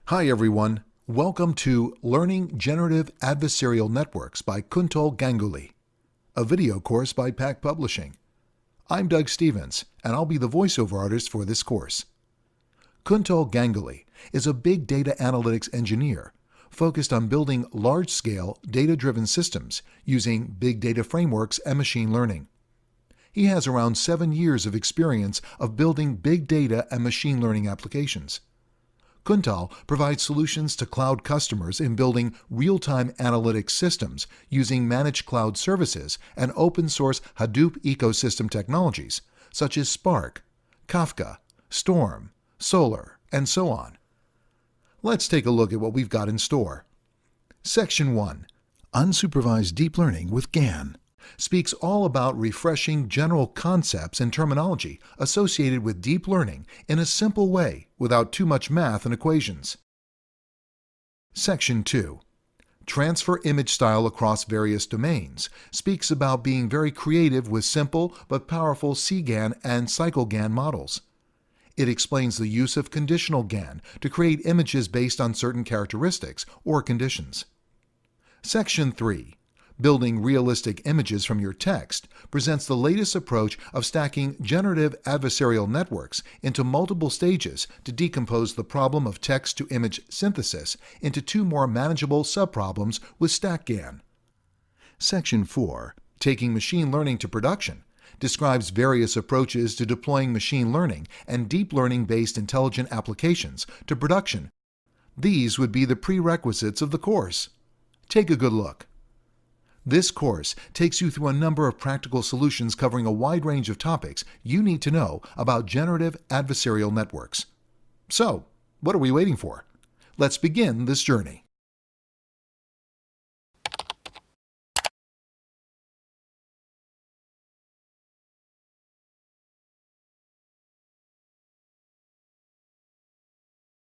Hi everyone, welcome to Learning Generative Adversarial Networks by Kuntal Ganguly, a video course by Pack Publishing. I'm Doug Stevens, and I'll be the voiceover artist for this course. Kuntal Ganguly is a big data analytics engineer focused on building large-scale, data-driven systems using big data frameworks and machine learning. He has around 7 years of experience of building big data and machine learning applications. Kuntal provides solutions to cloud customers in building real-time analytics systems using managed cloud services and open-source Hadoop ecosystem technologies such as Spark, Kafka, Storm, Solr, and so on. Let's take a look at what we've got in store. Section 1, Unsupervised Deep Learning with GAN, speaks all about refreshing general concepts and terminology associated with deep learning in a simple way without too much math and equations. Section 2, Transfer Image Style Across Various Domains, speaks about being very creative with simple but powerful CGAN and CycleGAN models. It explains the use of conditional GAN to create images based on certain characteristics or conditions. Section 3, Building Realistic Images from Your Text, presents the latest approach of stacking generative adversarial networks into multiple stages to decompose the problem of text-to-image synthesis into two more manageable subproblems with StackGAN. Section 4, Taking Machine Learning to Production, describes various approaches to deploying machine learning and deep learning-based intelligent applications to production. These would be the prerequisites of the course. Take a good look. This course takes you through a number of practical solutions covering a wide range of topics you need to know about generative adversarial networks. So, what are we waiting for? Let's begin this journey.